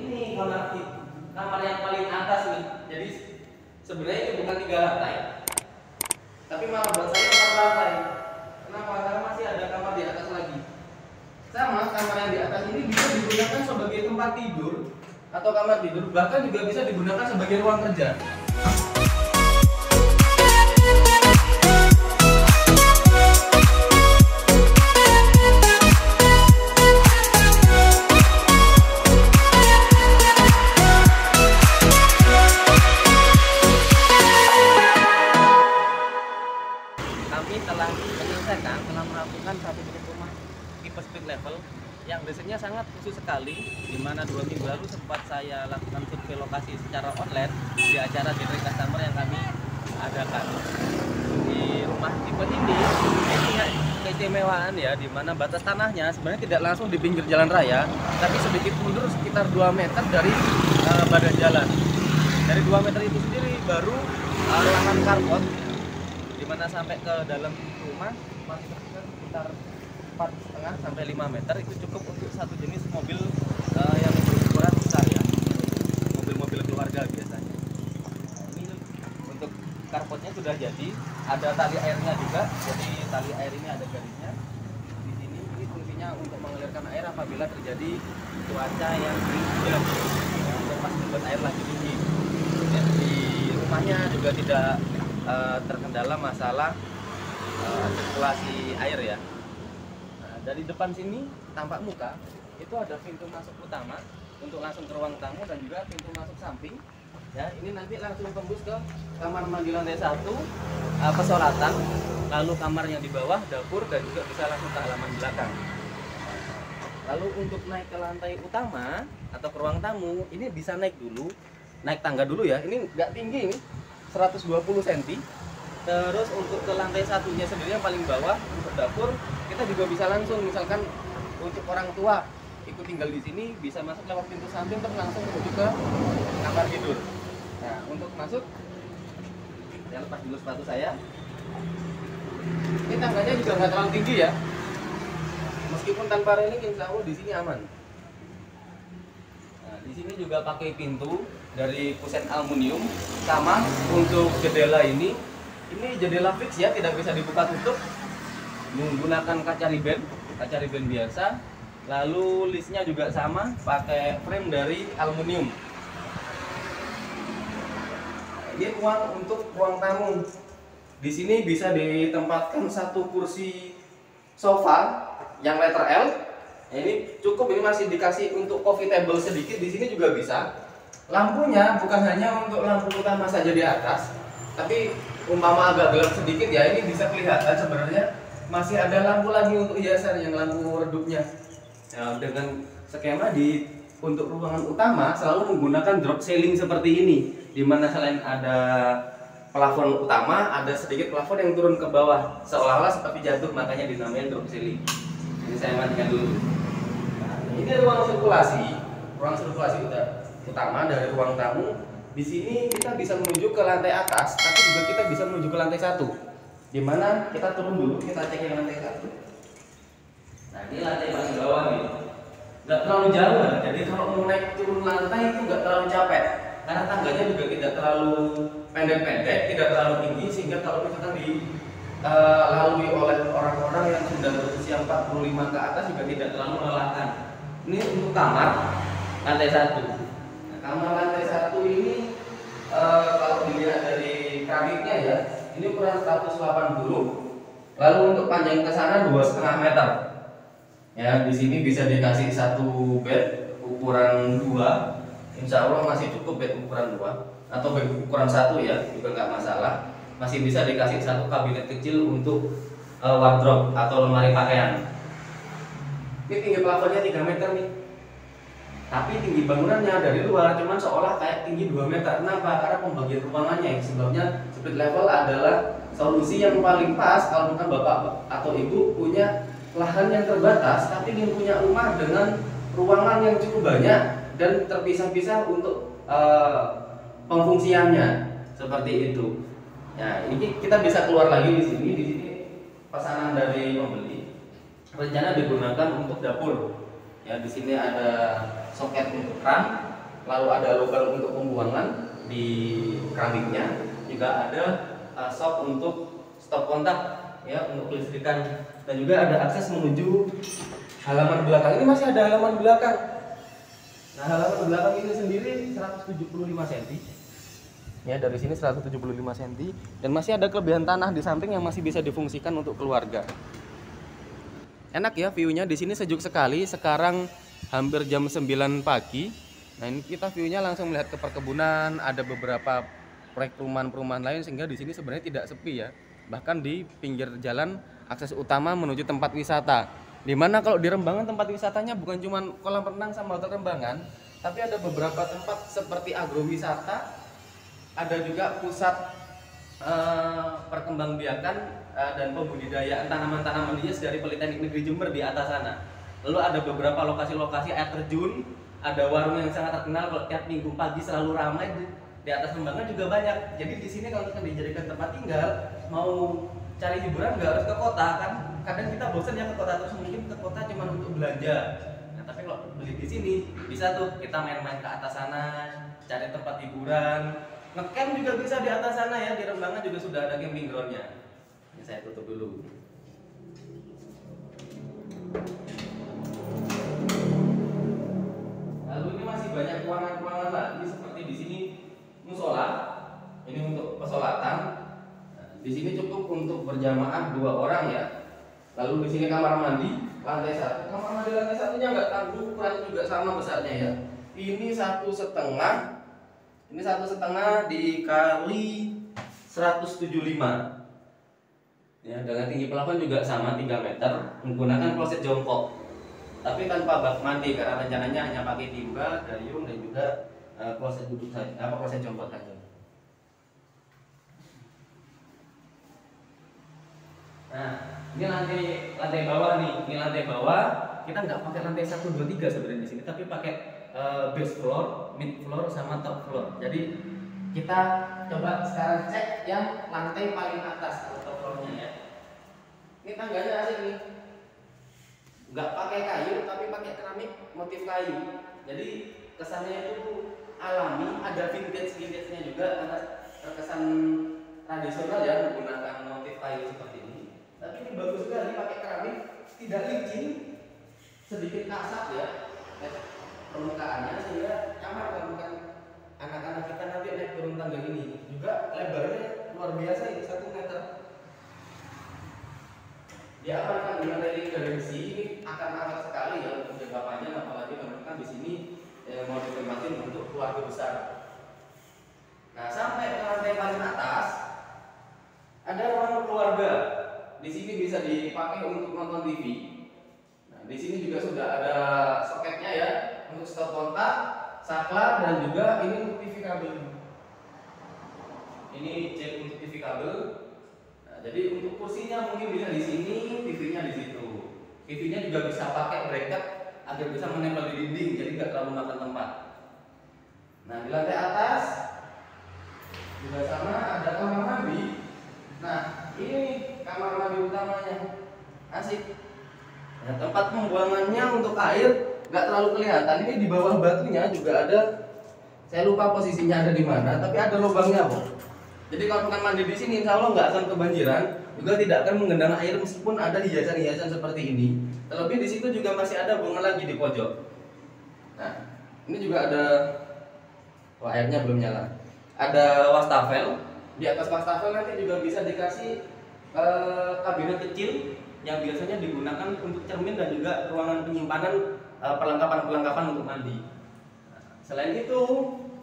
ini kamar yang paling atas nih. Jadi sebenarnya itu bukan 3 lantai, tapi malah buat saya 4 lantai. Kenapa? Karena masih ada kamar di atas lagi. Sama kamar yang di atas ini bisa digunakan sebagai tempat tidur atau kamar tidur, bahkan juga bisa digunakan sebagai ruang kerja. Kami telah melakukan satu unit rumah tipe split level yang desainnya sangat khusus sekali, di mana 2 minggu lalu sempat saya lakukan survei lokasi secara online di acara Gathering Customer yang kami adakan. Di rumah tipe ini punya keistimewaan ya, di mana batas tanahnya sebenarnya tidak langsung di pinggir jalan raya, tapi sedikit mundur sekitar 2 meter dari badan jalan. Dari 2 meter itu sendiri baru lahan carport, di mana sampai ke dalam rumah masih sekitar 4,5 sampai 5 meter. Itu cukup untuk satu jenis mobil yang berukuran besar ya, mobil-mobil keluarga biasanya. Nah, ini untuk carportnya sudah jadi, ada tali airnya juga. Jadi tali air ini ada garisnya di sini. Ini fungsinya untuk mengalirkan air apabila terjadi cuaca yang hujan, untuk pas membuat air lagi tinggi. Dan di rumahnya juga tidak terkendala masalah sirkulasi air ya. Dari depan sini tampak muka itu ada pintu masuk utama untuk langsung ke ruang tamu dan juga pintu masuk samping ya. Ini nanti langsung tembus ke kamar mandi lantai 1, pesolatan, lalu kamar yang di bawah dapur, dan juga bisa langsung ke halaman belakang. Lalu untuk naik ke lantai utama atau ke ruang tamu ini bisa naik tangga dulu ya. Ini nggak tinggi, ini 120 cm. Terus untuk ke lantai 1-nya sendiri yang paling bawah untuk dapur, kita juga bisa langsung, misalkan untuk orang tua ikut tinggal di sini bisa masuk lewat pintu samping terus langsung menuju ke kamar tidur. Nah, untuk masuk saya lepas dulu sepatu saya. Ini tangganya juga nggak terlalu tinggi ya. Meskipun tanpa railing, insya Allah di sini aman. Nah, di sini juga pakai pintu dari kusen aluminium. Sama untuk jendela ini jendela fix ya, tidak bisa dibuka tutup, menggunakan kaca riben biasa. Lalu listnya juga sama, pakai frame dari aluminium. Ini untuk ruang tamu. Di sini bisa ditempatkan satu kursi sofa yang letter L. Ini cukup, ini masih dikasih untuk coffee table sedikit. Di sini juga bisa. Lampunya bukan hanya untuk lampu utama saja di atas, tapi umpama agak gelap sedikit ya, ini bisa kelihatan sebenarnya masih ada lampu lagi untuk hiasan yang lampu redupnya. Nah, dengan skema untuk ruangan utama selalu menggunakan drop ceiling seperti ini, dimana selain ada plafon utama, ada sedikit plafon yang turun ke bawah, seolah-olah seperti jatuh, makanya dinamain drop ceiling. Ini saya matikan dulu. Nah, ini ruang sirkulasi utama dari ruang tamu. Di sini kita bisa menuju ke lantai atas, tapi juga kita bisa menuju ke lantai 1. Dimana kita turun dulu, kita cek yang lantai 1. Nah, ini lantai paling bawah nih. Nggak terlalu jauh, jadi kalau mau naik turun lantai itu nggak terlalu capek. Karena tangganya juga tidak terlalu pendek-pendek, tidak terlalu tinggi, sehingga kalau misalkan dilalui oleh orang-orang yang sudah berusia 45 ke atas juga tidak terlalu melelahkan. Ini untuk kamar lantai 1. Kamar lantai 1 ini kalau dilihat dari keramiknya ya, ini ukuran 180. Lalu untuk panjang ke sana 2,5 meter. Ya, di sini bisa dikasih satu bed ukuran 2. Insya Allah masih cukup bed ukuran 2 atau bed ukuran 1 ya, juga nggak masalah. Masih bisa dikasih satu kabinet kecil untuk wardrobe atau lemari pakaian. Ini tinggi plafonnya 3 meter nih. Tapi tinggi bangunannya dari luar cuman seolah kayak tinggi 2 meter. Kenapa? Karena pembagian ruangannya. Sebabnya split level adalah solusi yang paling pas kalau bukan bapak atau ibu punya lahan yang terbatas, tapi ingin punya rumah dengan ruangan yang cukup banyak dan terpisah-pisah untuk pengfungsiannya seperti itu. Nah, ini kita bisa keluar lagi di sini. Di sini pesanan dari pembeli, rencana digunakan untuk dapur. Ya, di sini ada soket untuk keran, lalu ada lubang untuk pembuangan di keramiknya, juga ada shock untuk stop kontak ya, untuk kelistrikan, dan juga ada akses menuju halaman belakang. Ini masih ada halaman belakang. Nah, halaman belakang ini sendiri 175 cm. Ya, dari sini 175 cm, dan masih ada kelebihan tanah di samping yang masih bisa difungsikan untuk keluarga. Enak ya view-nya di sini, sejuk sekali. Sekarang hampir jam 9 pagi. Nah, ini kita view-nya langsung melihat ke perkebunan, ada beberapa proyek perumahan-perumahan lain, sehingga di sini sebenarnya tidak sepi ya. Bahkan di pinggir jalan akses utama menuju tempat wisata. Dimana kalau di Rembangan tempat wisatanya bukan cuma kolam renang sama hotel Rembangan, tapi ada beberapa tempat seperti agrowisata, ada juga pusat perkembangbiakan dan pembudidayaan tanaman-tanaman hias dari Politeknik Negeri Jember di atas sana. Lalu ada beberapa lokasi-lokasi air terjun, ada warung yang sangat terkenal kalau tiap minggu pagi selalu ramai di atas Rembangan juga banyak. Jadi di sini kalau kita dijadikan tempat tinggal, mau cari hiburan nggak harus ke kota kan? Kadang kita bosan ya ke kota, terus mungkin ke kota cuma untuk belanja. Nah, tapi kalau beli di sini bisa tuh kita main-main ke atas sana, cari tempat hiburan. Ngecamp juga bisa di atas sana ya, di Rembangan juga sudah ada camping groundnya. Ini saya tutup dulu. Lalu ini masih banyak ruangan-ruangan lagi, seperti di sini musola. Ini untuk pesolatan. Nah, di sini cukup untuk berjamaah 2 orang ya. Lalu di sini kamar mandi lantai 1. Kamar mandi lantai 1-nya nggak tanggung, ukuran juga sama besarnya ya. Ini 1,5. Ini 1,5 dikali 175. Ya, dengan tinggi plafon juga sama 3 meter, menggunakan kloset jongkok. Tapi tanpa bak mandi karena rencananya hanya pakai timba, dayung, dan juga kloset duduk saja, kloset jongkok saja. Nah, ini lantai bawah nih. Ini lantai bawah. Kita nggak pakai lantai 1, 2, 3 sebenarnya di sini, tapi pakai base floor, mid floor, sama top floor. Jadi kita coba sekarang cek yang lantai paling atas atau top floornya ya. Ini tangganya asik nih, nggak pakai kayu tapi pakai keramik motif kayu. Jadi kesannya itu alami, ada vintage-nya juga karena terkesan tradisional ya, menggunakan motif kayu seperti ini. Tapi ini bagus sekali pakai keramik, tidak licin, sedikit kasar ya permukaannya, sehingga nyaman kalau bukan anak-anak kita nanti naik turun tangga ini. Juga lebarnya luar biasa, ini 1 meter. Diamankan dengan railing dari besi, ini akan awet sekali ya untuk jangka panjang, apalagi kan di sini mau ditempatin untuk keluarga besar. Nah, sampai ke lantai paling atas ada ruang keluarga. Di sini bisa dipakai untuk nonton TV. Nah, di sini juga sudah ada soketnya ya, untuk stop kontak, saklar, dan juga ini untuk TV kabel. Ini jack untuk TV kabel. Nah, jadi untuk kursinya mungkin bisa di sini, TV-nya di situ. TV-nya juga bisa pakai bracket agar bisa menempel di dinding, jadi nggak terlalu makan tempat. Nah, di lantai atas juga sama, ada kamar mandi. Nah, ini kamar mandi utamanya, asik. Nah, tempat pembuangannya untuk air nggak terlalu kelihatan. Ini di bawah batunya juga ada, saya lupa posisinya ada di mana, tapi ada lubangnya kok. Jadi kalau bukan mandi di sini, insya Allah nggak akan kebanjiran, juga tidak akan menggenang air meskipun ada hiasan-hiasan seperti ini. Terlebih di situ juga masih ada bunga lagi di pojok. Nah, ini juga ada, wah, airnya belum nyala. Ada wastafel. Di atas wastafel nanti juga bisa dikasih kabinet kecil yang biasanya digunakan untuk cermin dan juga ruangan penyimpanan perlengkapan-perlengkapan untuk mandi. Selain itu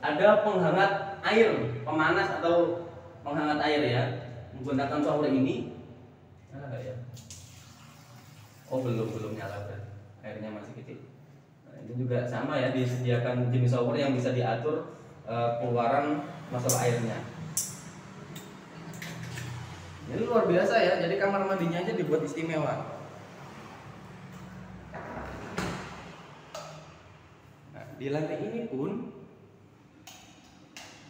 ada penghangat air, pemanas atau penghangat air ya, menggunakan shower ini. Nyala nggak ya? Oh, belum nyala, airnya masih kecil. Nah, ini juga sama ya, disediakan jenis shower yang bisa diatur keluaran masalah airnya. Ini luar biasa ya, jadi kamar mandinya aja dibuat istimewa. Nah, di lantai ini pun,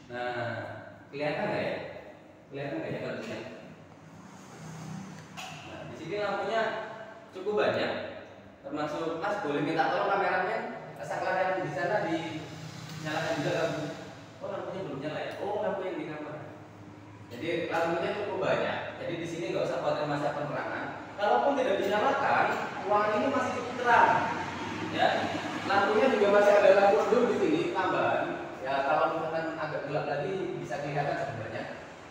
nah, kelihatan nggak ya? Kelihatan nggak ya kalau sini? Nah, di sini lampunya cukup banyak, termasuk Mas boleh minta tolong kameramen saklar yang di sana dinyalakan Jadi lampunya cukup banyak. Jadi di sini nggak usah khawatir masalah penerangan. Kalaupun tidak dinyalakan, ruangan ini masih cukup terang. Ya, lampunya juga masih ada lampu redup di sini tambahan. Ya, kalau misalkan agak gelap lagi bisa kelihatan sebenarnya.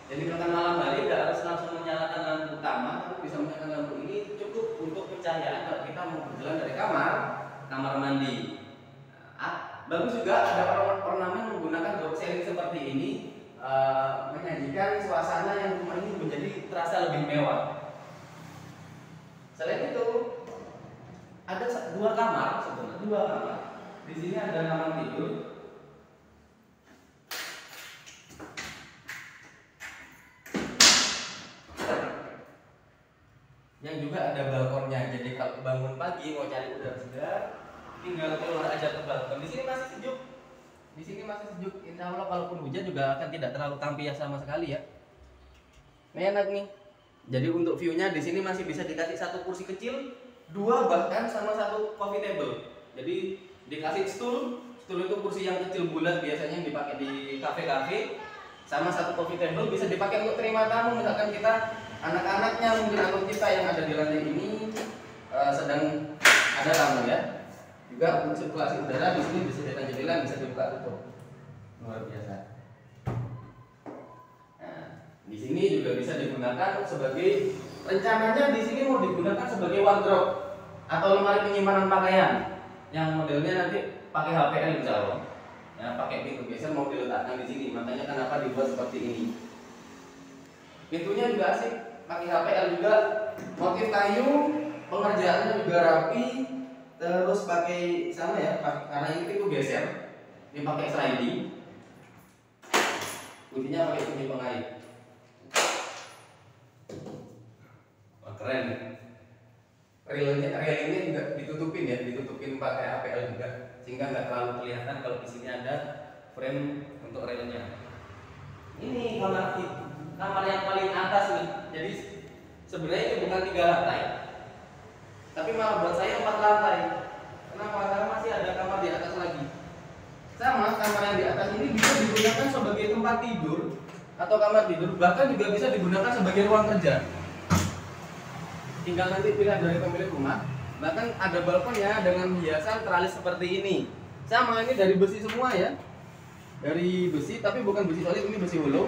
Jadi misalkan malam hari tidak harus langsung menyalakan lampu utama, tapi bisa menyalakan lampu ini cukup untuk pencahayaan kalau kita mau berjalan dari kamar mandi. Bagus juga ada ornamen menggunakan drop ceiling seperti ini, menyajikan suasana yang rumah ini menjadi terasa lebih mewah. Selain itu ada dua kamar sebenarnya, dua kamar. Di sini ada kamar tidur. Yang juga ada balkonnya. Jadi kalau bangun pagi mau cari udara segar, tinggal keluar aja ke balkon. Di sini masih sejuk. Di sini masih sejuk. Insya Allah kalaupun hujan juga akan tidak terlalu tampias sama sekali ya. Ini enak nih. Jadi untuk view-nya di sini masih bisa dikasih satu kursi kecil, dua bahkan sama satu coffee table. Jadi dikasih stool itu kursi yang kecil bulat biasanya yang dipakai di kafe-kafe, sama satu coffee table bisa dipakai untuk terima tamu. Misalkan kita anak-anaknya mungkin atau kita yang ada di lantai ini sedang ada tamu ya. Juga untuk sirkulasi udara di sini bisa disediakan jendela, bisa dibuka tutup. Luar biasa. Di sini juga bisa digunakan sebagai, rencananya di sini mau digunakan sebagai wardrobe atau lemari penyimpanan pakaian yang modelnya nanti pakai HPL insya Allah. Ya, pakai pintu geser mau diletakkan di sini. Makanya kenapa dibuat seperti ini. Pintunya juga asik, pakai HPL juga, motif kayu, pengerjaannya juga rapi, terus pakai sama ya, karena ini pintu geser, dipakai sliding, kuncinya pakai kunci pengait. Keren. Railingnya juga ditutupin ya, ditutupin pakai APL juga, sehingga nggak terlalu kelihatan kalau di sini ada frame untuk railnya. Ini kamar yang paling atas nih. Jadi sebenarnya itu bukan 3 lantai, tapi malah buat saya 4 lantai. Kenapa? Karena masih ada kamar di atas lagi. Sama kamar yang di atas ini bisa digunakan sebagai tempat tidur atau kamar tidur, bahkan juga bisa digunakan sebagai ruang kerja. Tinggal nanti pilihan dari pemilik rumah. Bahkan ada balkonnya dengan hiasan teralis seperti ini. Sama, ini dari besi semua ya. Dari besi, tapi bukan besi solid, ini besi hollow.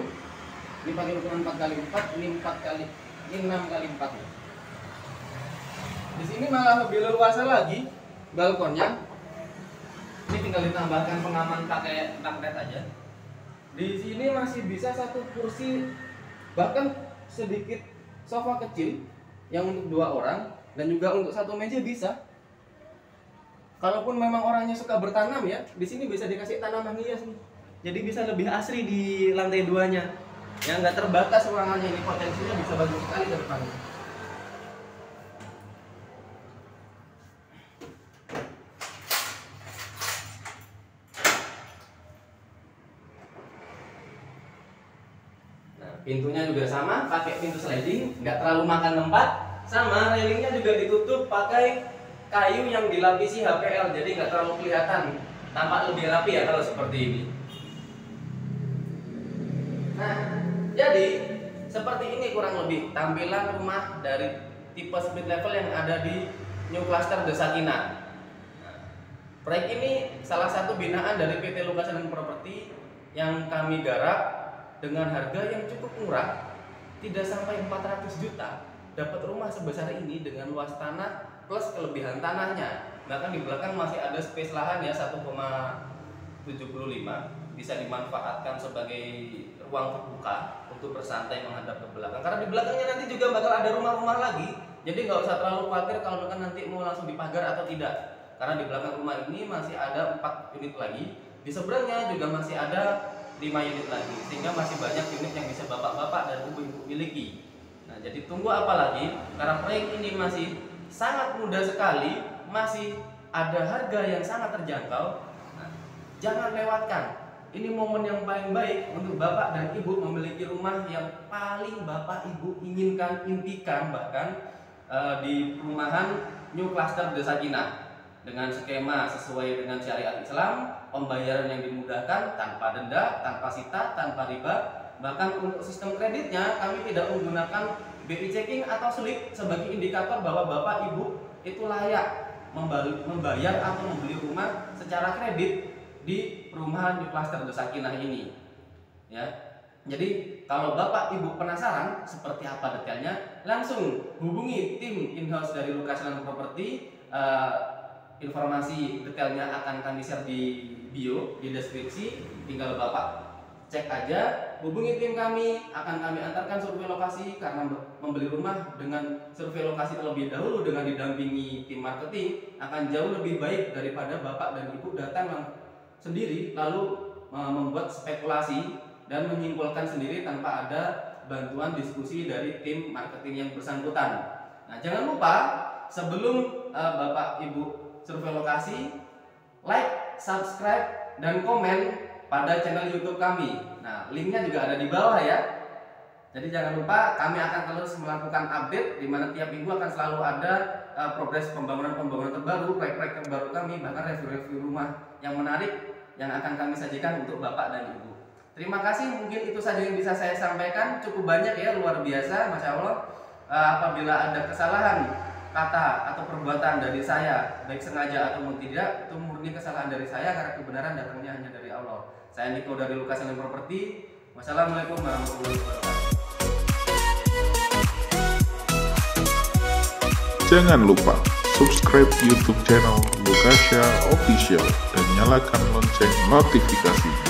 Ini pakai ukuran 4x4, ini 6x4. Di sini malah lebih leluasa lagi balkonnya. Ini tinggal ditambahkan pengaman pakai magnet aja. Di sini masih bisa satu kursi, bahkan sedikit sofa kecil yang untuk 2 orang, dan juga untuk satu meja bisa. Kalaupun memang orangnya suka bertanam ya, di sini bisa dikasih tanaman hias nih. Jadi bisa lebih asri di lantai 2-nya. Yang nggak terbatas ruangannya, ini potensinya bisa bagus sekali ke depannya. Pintunya juga sama, pakai pintu sliding, nggak terlalu makan tempat. Sama railingnya juga ditutup pakai kayu yang dilapisi HPL, jadi nggak terlalu kelihatan, tampak lebih rapi ya kalau seperti ini. Nah, jadi seperti ini kurang lebih tampilan rumah dari tipe split level yang ada di New Cluster The Sakinah. Proyek ini salah satu binaan dari PT Lokasi dan Properti yang kami garap dengan harga yang cukup murah, tidak sampai 400 juta, dapat rumah sebesar ini dengan luas tanah plus kelebihan tanahnya. Bahkan di belakang masih ada space lahan ya, 1,75, bisa dimanfaatkan sebagai ruang terbuka untuk bersantai menghadap ke belakang. Karena di belakangnya nanti juga bakal ada rumah-rumah lagi, jadi nggak usah terlalu khawatir kalau nanti mau langsung dipagar atau tidak. Karena di belakang rumah ini masih ada 4 unit lagi, di seberangnya juga masih ada 5 unit lagi, sehingga masih banyak unit yang bisa bapak-bapak dan ibu-ibu miliki. Nah, jadi tunggu apa lagi? Karena proyek ini masih sangat mudah sekali, masih ada harga yang sangat terjangkau. Nah, jangan lewatkan. Ini momen yang paling baik untuk bapak dan ibu memiliki rumah yang paling bapak ibu inginkan, impikan bahkan di perumahan New Cluster The Sakinah. Dengan skema sesuai dengan syariat Islam, pembayaran yang dimudahkan tanpa denda, tanpa sita, tanpa riba, Bahkan untuk sistem kreditnya kami tidak menggunakan BI checking atau slip sebagai indikator bahwa Bapak Ibu itu layak membayar atau membeli rumah secara kredit di perumahan New Cluster The Sakinah ini. Ya. Jadi kalau Bapak Ibu penasaran seperti apa detailnya, langsung hubungi tim in-house dari Lucas Land Property. Informasi detailnya akan kami share di bio, di deskripsi. Tinggal Bapak cek aja, hubungi tim kami, akan kami antarkan survei lokasi. Karena membeli rumah dengan survei lokasi terlebih dahulu dengan didampingi tim marketing akan jauh lebih baik daripada Bapak dan Ibu datang sendiri lalu membuat spekulasi dan menyimpulkan sendiri tanpa ada bantuan diskusi dari tim marketing yang bersangkutan. Nah, jangan lupa sebelum Bapak Ibu survei lokasi, like, subscribe, dan komen pada channel YouTube kami. Nah, linknya juga ada di bawah ya. Jadi jangan lupa, kami akan terus melakukan update di mana tiap minggu akan selalu ada progres pembangunan terbaru, proyek-proyek terbaru kami, bahkan review-review rumah yang menarik yang akan kami sajikan untuk Bapak dan Ibu. Terima kasih, mungkin itu saja yang bisa saya sampaikan. Cukup banyak ya, luar biasa, Masya Allah. Apabila ada kesalahan kata atau perbuatan dari saya, baik sengaja atau tidak, itu murni kesalahan dari saya karena kebenaran datangnya hanya dari Allah. Saya Niko dari Lucas Land Property. Wassalamualaikum warahmatullahi wabarakatuh. Jangan lupa subscribe YouTube channel Lucasya Official dan nyalakan lonceng notifikasinya.